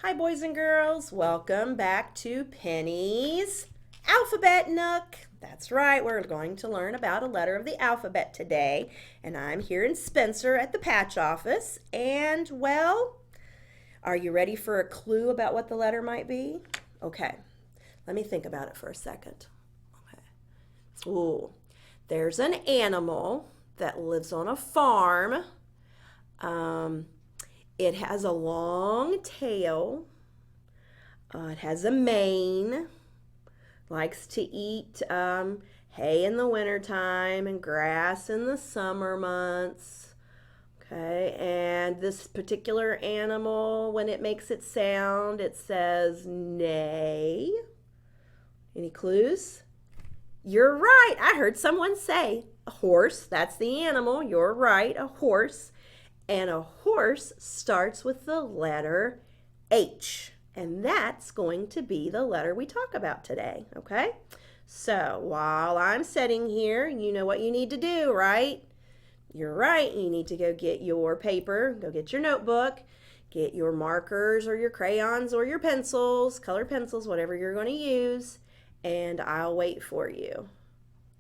Hi, boys and girls. Welcome back to Penny's Alphabet Nook. That's right, we're going to learn about a letter of the alphabet today. And I'm here in Spencer at the patch office. And, well, are you ready for a clue about what the letter might be? Okay, let me think about it for a second. Okay. Ooh, there's an animal that lives on a farm. It has a long tail. It has a mane. Likes to eat hay in the wintertime and grass in the summer months. Okay, and this particular animal, when it makes its sound, it says neigh. Any clues? You're right. I heard someone say a horse. That's the animal. You're right, a horse. And a horse starts with the letter H. And that's going to be the letter we talk about today, okay? So while I'm sitting here, you know what you need to do, right? You're right. You need to go get your paper, go get your notebook, get your markers or your crayons or your pencils, colored pencils, whatever you're going to use, and I'll wait for you.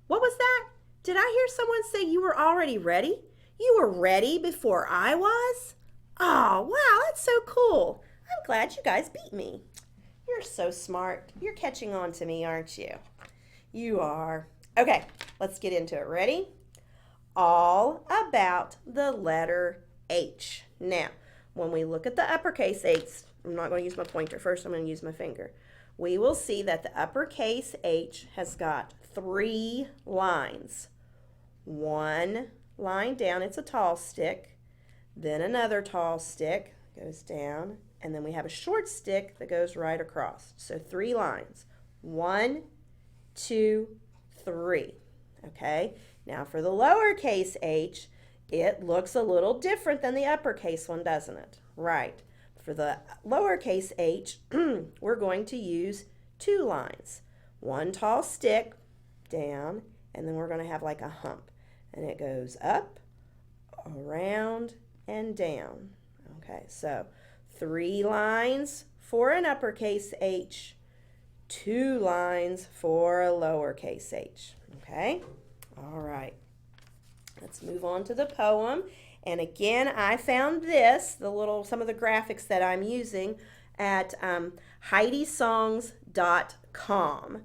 What was that? Did I hear someone say you were already ready? You were ready before I was? Oh, wow, that's so cool. I'm glad you guys beat me. You're so smart. You're catching on to me, aren't you? You are. Okay, let's get into it. Ready? All about the letter H. Now, when we look at the uppercase H, I'm not going to use my pointer. First, I'm going to use my finger. We will see that the uppercase H has got 3 lines. One line down, it's a tall stick, then another tall stick goes down, and then we have a short stick that goes right across. So 3 lines. 1, 2, 3. Okay, now for the lowercase h, it looks a little different than the uppercase one, doesn't it? Right. For the lowercase h, we're going to use 2 lines. One tall stick down, and then we're going to have like a hump. And it goes up, around, and down. Okay, so 3 lines for an uppercase H, 2 lines for a lowercase h. Okay, all right. Let's move on to the poem. And again, I found this, some of the graphics that I'm using at HeidiSongs.com.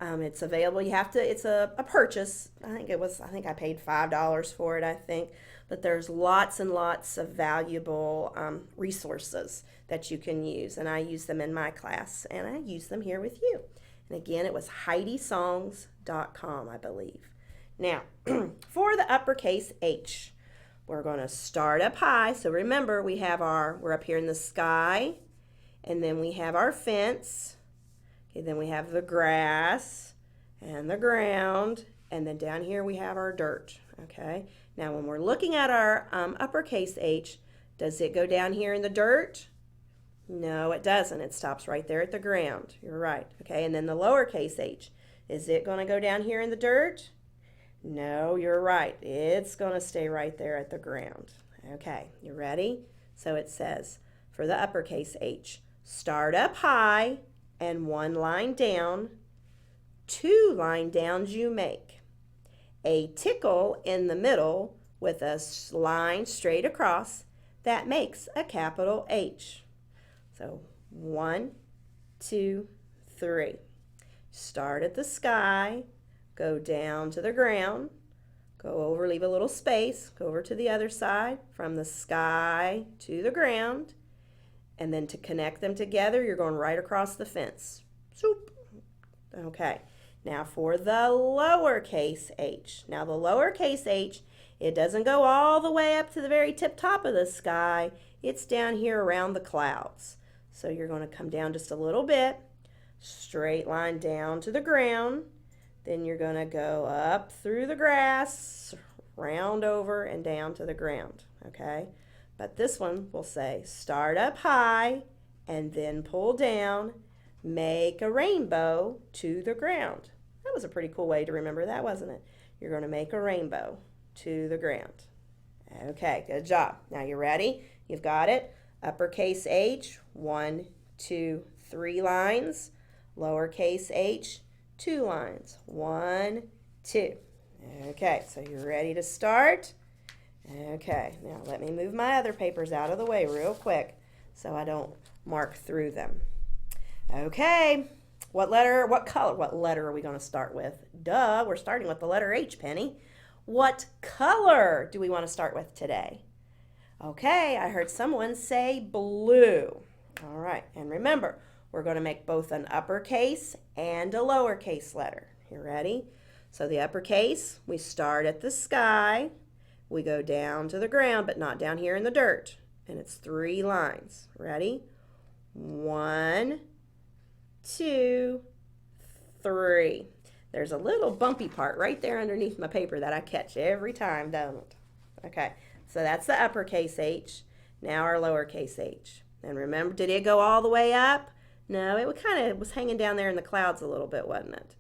It's available. It's a purchase. I think I paid $5 for it, I think. But there's lots and lots of valuable resources that you can use. And I use them in my class, and I use them here with you. And again, it was HeidiSongs.com, I believe. Now, for the uppercase H, we're going to start up high. So remember, we're up here in the sky, and then we have our fence. Okay, then we have the grass and the ground, and then down here we have our dirt. Okay, now when we're looking at our uppercase H, does it go down here in the dirt? No, it doesn't. It stops right there at the ground. You're right. Okay, and then the lowercase h, is it going to go down here in the dirt? No, you're right. It's going to stay right there at the ground. Okay, you ready? So it says, for the uppercase H, start up high and 1 line down, 2 line downs you make. A tickle in the middle with a line straight across that makes a capital H. So 1, 2, 3. Start at the sky, go down to the ground, go over, leave a little space, go over to the other side, from the sky to the ground, and then to connect them together, you're going right across the fence. Zoop. Okay, now for the lowercase h. Now the lowercase h, it doesn't go all the way up to the very tip top of the sky. It's down here around the clouds. So you're going to come down just a little bit, straight line down to the ground. Then you're going to go up through the grass, round over, and down to the ground. Okay? But this one will say, start up high and then pull down, make a rainbow to the ground. That was a pretty cool way to remember that, wasn't it? You're going to make a rainbow to the ground. Okay, good job. Now you ready? You've got it. Uppercase H, 1, 2, 3 lines. Lowercase h, 2 lines. 1, 2. Okay, so you're ready to start? Okay, now let me move my other papers out of the way real quick so I don't mark through them. Okay, what letter are we going to start with? Duh, we're starting with the letter H, Penny. What color do we want to start with today? Okay, I heard someone say blue. All right, and remember, we're going to make both an uppercase and a lowercase letter. You ready? So the uppercase, we start at the sky. We go down to the ground, but not down here in the dirt. And it's 3 lines. Ready? 1, 2, 3. There's a little bumpy part right there underneath my paper that I catch every time, don't it? Okay, so that's the uppercase H. Now our lowercase h. And remember, did it go all the way up? No, it kind of was hanging down there in the clouds a little bit, wasn't it?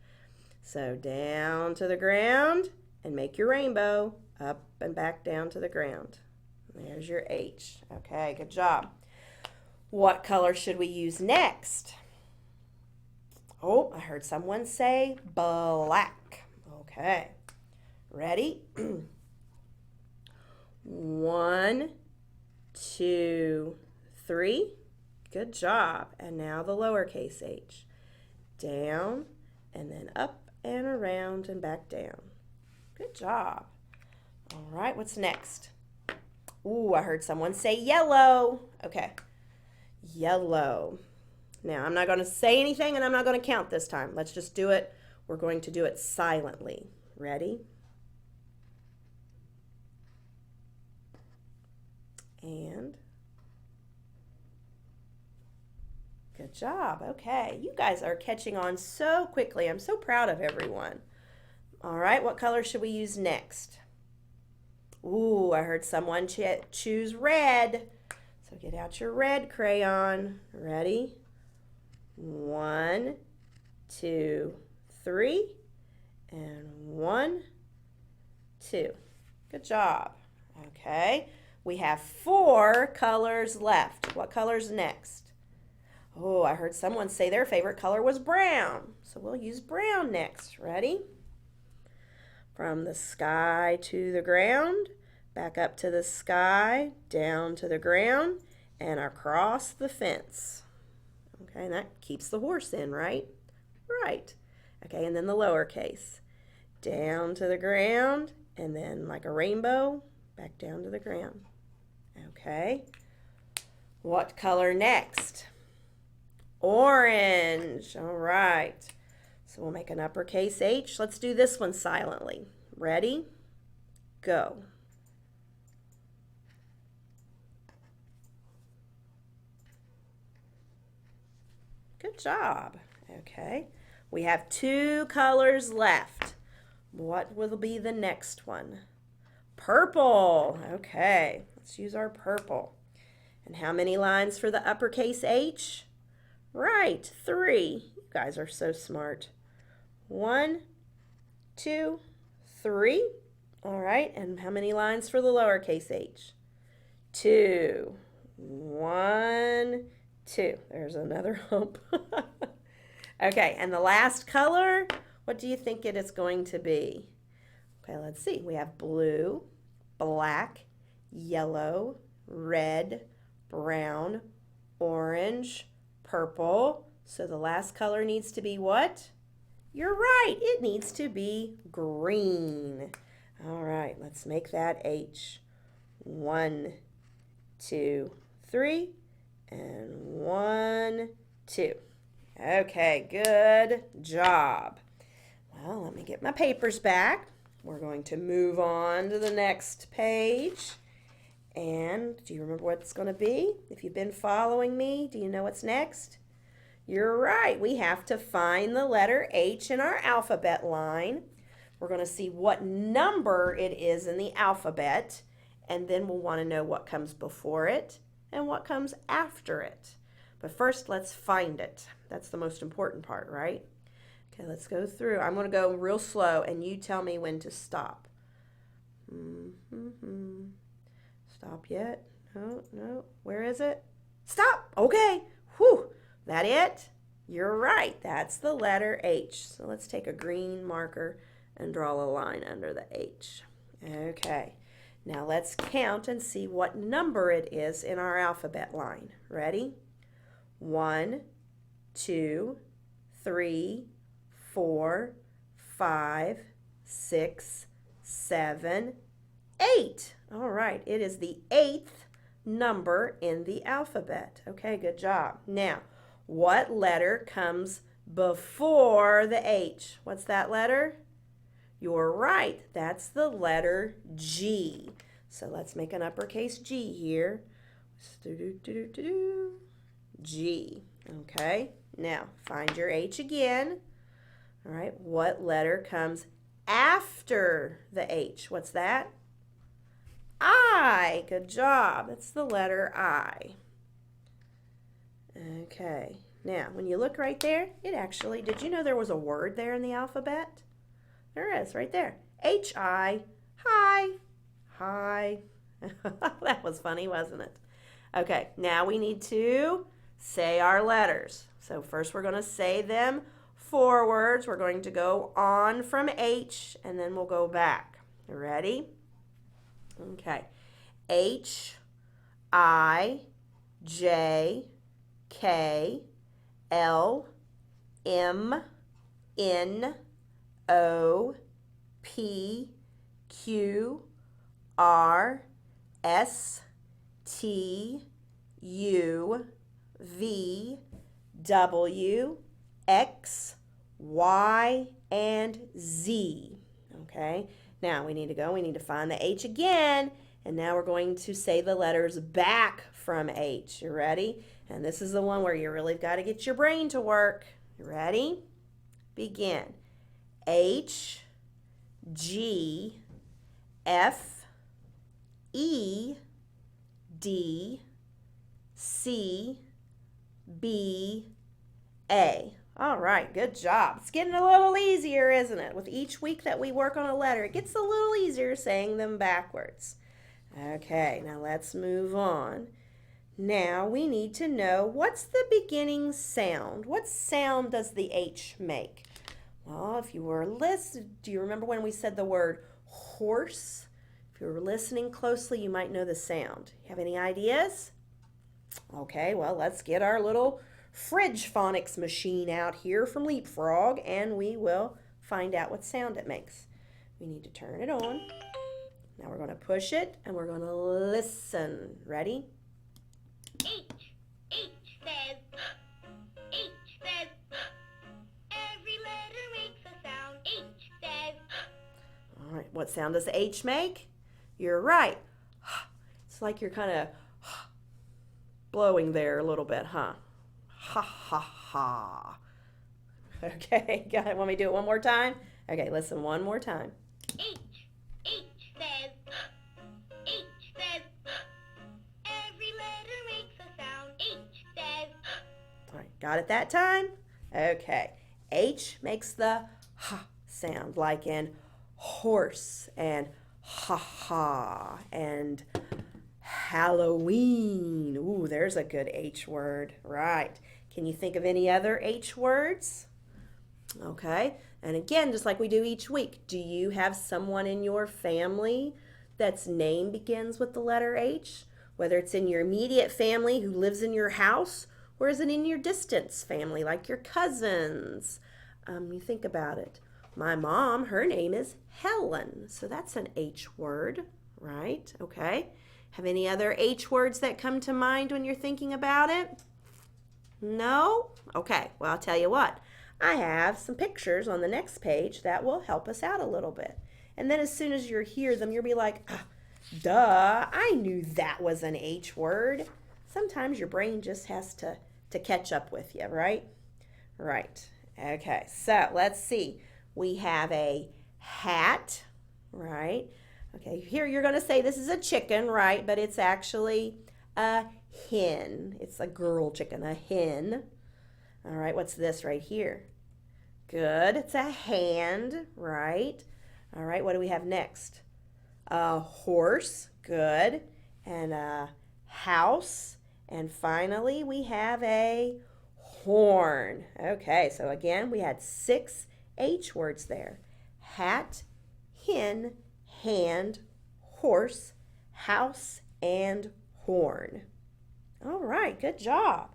So down to the ground and make your rainbow. Up and back down to the ground. There's your H. Okay, good job. What color should we use next? Oh, I heard someone say black. Okay, ready? 1, 2, 3. Good job. And now the lowercase h. Down and then up and around and back down. Good job. All right, what's next? Ooh, I heard someone say yellow. Okay, yellow. Now, I'm not going to say anything and I'm not going to count this time. Let's just do it. We're going to do it silently. Ready? And good job. Okay, you guys are catching on so quickly. I'm so proud of everyone. All right, what color should we use next? Ooh, I heard someone choose red. So get out your red crayon. Ready? 1, 2, 3, and 1, 2. Good job. Okay, we have 4 colors left. What color's next? Oh, I heard someone say their favorite color was brown. So we'll use brown next. Ready? From the sky to the ground, back up to the sky, down to the ground, and across the fence. Okay, and that keeps the horse in, right? Right. Okay, and then the lowercase. Down to the ground, and then like a rainbow, back down to the ground. Okay. What color next? Orange. All right. So we'll make an uppercase H. Let's do this one silently. Ready? Go. Good job. Okay. We have 2 colors left. What will be the next one? Purple. Okay. Let's use our purple. And how many lines for the uppercase H? Right, 3. You guys are so smart. 1, 2, 3. All right, and how many lines for the lowercase h? 2. 1, 2. There's another hump. Okay, and the last color, what do you think it is going to be? Okay, let's see. We have blue, black, yellow, red, brown, orange, purple. So the last color needs to be what? You're right, it needs to be green. All right, let's make that H. 1, 2, 3, and 1, 2. Okay, good job. Well, let me get my papers back. We're going to move on to the next page. And do you remember what it's going to be? If you've been following me, do you know what's next? You're right. We have to find the letter H in our alphabet line. We're going to see what number it is in the alphabet, and then we'll want to know what comes before it and what comes after it. But first, let's find it. That's the most important part, right? Okay, let's go through. I'm going to go real slow, and you tell me when to stop. Stop yet? No, no. Where is it? Stop! Okay. Whew. That it? You're right. That's the letter H. So let's take a green marker and draw a line under the H. Okay. Now let's count and see what number it is in our alphabet line. Ready? 1, 2, 3, 4, 5, 6, 7, 8. All right, it is the 8th number in the alphabet. Okay, good job. Now, what letter comes before the H? What's that letter? You're right, that's the letter G. So let's make an uppercase G here. G. Okay, now find your H again. All right, what letter comes after the H? What's that? I. Good job. It's the letter I. Okay, now when you look right there, it actually, did you know there was a word there in the alphabet? There is, right there. H-I. Hi. Hi. That was funny, wasn't it? Okay, now we need to say our letters. So first we're going to say them forwards. We're going to go on from H, and then we'll go back. Ready? Okay. H, I, J, K, L, M, N, O, P, Q, R, S, T, U, V, W, X, Y, and Z. Okay, now we need to find the H again, and now we're going to say the letters back from H. You ready? And this is the one where you really got to get your brain to work. You ready? Begin. H, G, F, E, D, C, B, A. All right, good job. It's getting a little easier, isn't it? With each week that we work on a letter, it gets a little easier saying them backwards. Okay, now let's move on. Now we need to know, what's the beginning sound? What sound does the H make? Well, if you were listening, do you remember when we said the word horse? If you were listening closely, you might know the sound. Have any ideas? Okay, well, let's get our little fridge phonics machine out here from Leapfrog, and we will find out what sound it makes. We need to turn it on. Now we're going to push it, and we're going to listen. Ready? H says, H says, every letter makes a sound. H says. All right, what sound does the H make? You're right. It's like you're kind of blowing there a little bit, huh? Ha, ha, ha. Okay, got it. Want me to do it one more time? Okay, listen one more time. H says, H says, every letter makes a sound. H says. All right, got it that time? Okay, H makes the ha sound, like in horse and ha ha and Halloween. Ooh, there's a good H word. Right. Can you think of any other H words? Okay. And again, just like we do each week, do you have someone in your family that's name begins with the letter H? Whether it's in your immediate family who lives in your house, or is it in your distance family, like your cousins? You think about it. My mom, her name is Helen, so that's an H word, right? Okay. Have any other H words that come to mind when you're thinking about it? No? Okay, well, I'll tell you what. I have some pictures on the next page that will help us out a little bit. And then as soon as you hear them, you'll be like, duh, I knew that was an H word. Sometimes your brain just has to catch up with you, right? Right. Okay, so let's see. We have a hat, right? Okay, here you're going to say this is a chicken, right? But it's actually a hen. It's a girl chicken, a hen. All right, what's this right here? Good, it's a hand, right? All right, what do we have next? A horse, good. And a house. And finally, we have a horn. Okay, so again, we had 6 H words there. Hat, hen, hand, horse, house, and horn. All right, good job.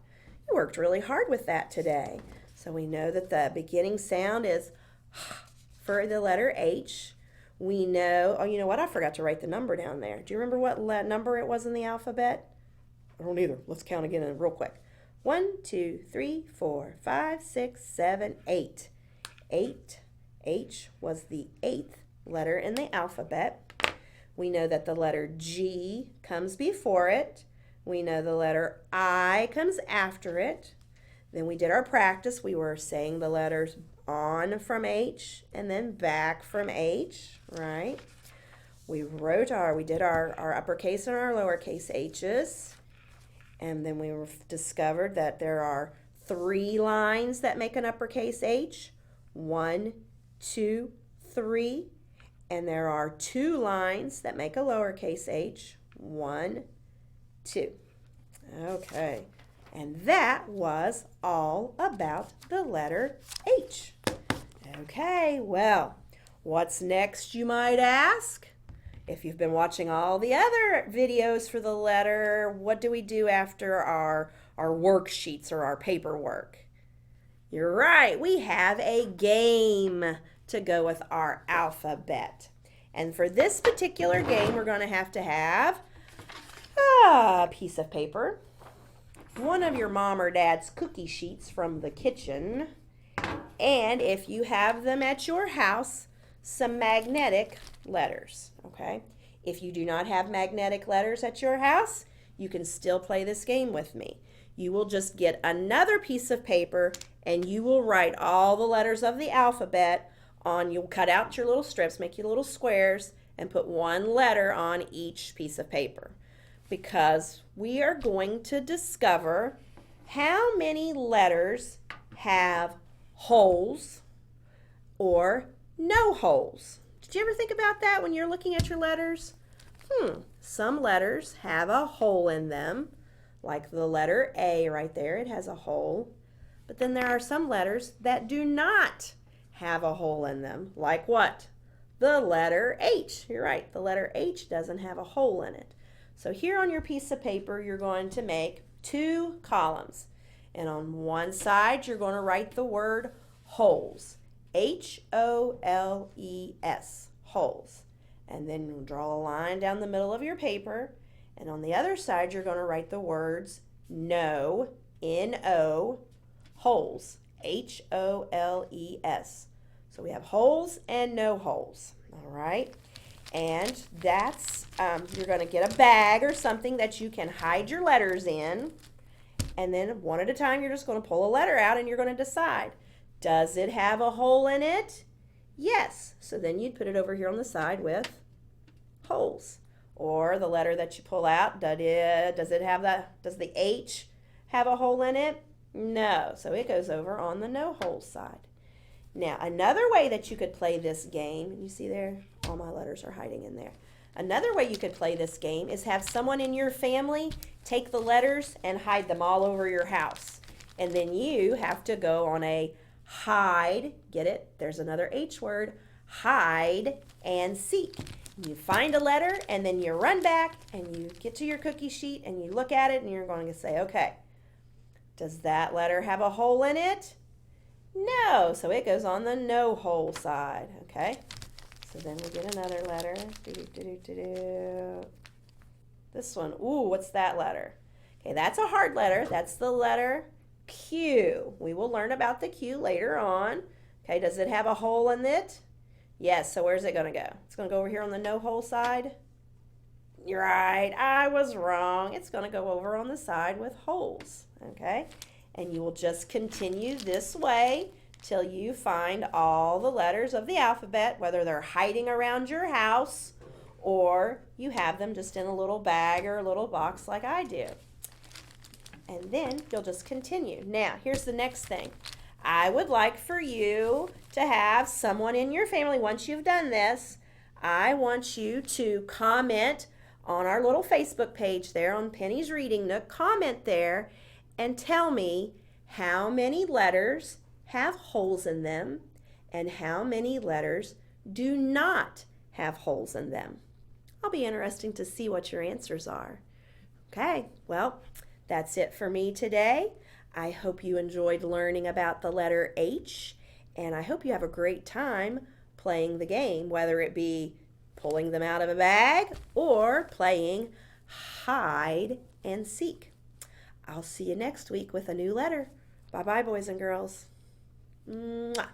You worked really hard with that today. So we know that the beginning sound is for the letter H. We know, oh, you know what? I forgot to write the number down there. Do you remember what number it was in the alphabet? I don't either. Let's count again real quick. 1, 2, 3, 4, 5, 6, 7, 8. 8. H was the 8th letter in the alphabet. We know that the letter G comes before it. We know the letter I comes after it. Then we did our practice. We were saying the letters on from H and then back from H, right? We did our uppercase and our lowercase H's. And then we discovered that there are 3 lines that make an uppercase H. 1, 2, 3. And there are 2 lines that make a lowercase h. 1, 2. Okay. And that was all about the letter H. Okay, well, what's next, you might ask? If you've been watching all the other videos for the letter, what do we do after our worksheets or our paperwork? You're right, we have a game to go with our alphabet. And for this particular game, we're going to have a piece of paper, one of your mom or dad's cookie sheets from the kitchen, and if you have them at your house, some magnetic letters, okay? If you do not have magnetic letters at your house, you can still play this game with me. You will just get another piece of paper and you will write all the letters of the alphabet on, you'll cut out your little strips, make your little squares, and put one letter on each piece of paper. Because we are going to discover how many letters have holes or no holes. Did you ever think about that when you're looking at your letters? Some letters have a hole in them, like the letter A right there, it has a hole. But then there are some letters that do not have a hole in them, like what? The letter H. You're right, the letter H doesn't have a hole in it. So here on your piece of paper, you're going to make 2 columns. And on one side, you're going to write the word holes. H-O-L-E-S, holes. And then you'll draw a line down the middle of your paper. And on the other side, you're going to write the words no, N-O, holes, H-O-L-E-S. So we have holes and no holes, all right? And that's, you're going to get a bag or something that you can hide your letters in. And then one at a time, you're just going to pull a letter out and you're going to decide, does it have a hole in it? Yes. So then you'd put it over here on the side with holes. Or the letter that you pull out, does the H have a hole in it? No. So it goes over on the no hole side. Now, another way that you could play this game, you see there, all my letters are hiding in there. Another way you could play this game is have someone in your family take the letters and hide them all over your house. And then you have to go on a hide, get it? There's another H word, hide and seek. You find a letter and then you run back and you get to your cookie sheet and you look at it and you're going to say, okay, does that letter have a hole in it? No, so it goes on the no hole side, okay? So then we get another letter. This one, ooh, what's that letter? Okay, that's a hard letter. That's the letter Q. We will learn about the Q later on. Okay, does it have a hole in it? Yes, so where's it going to go? It's going to go over here on the no hole side. You're right, I was wrong. It's going to go over on the side with holes, okay? And you will just continue this way till you find all the letters of the alphabet, whether they're hiding around your house or you have them just in a little bag or a little box like I do. And then you'll just continue. Now, here's the next thing. I would like for you to have someone in your family, once you've done this, I want you to comment on our little Facebook page there on Penny's Reading Nook. Comment there and tell me how many letters have holes in them and how many letters do not have holes in them. I'll be interested to see what your answers are. Okay, well, that's it for me today. I hope you enjoyed learning about the letter H, and I hope you have a great time playing the game, whether it be pulling them out of a bag or playing hide and seek. I'll see you next week with a new letter. Bye-bye, boys and girls. Mwah.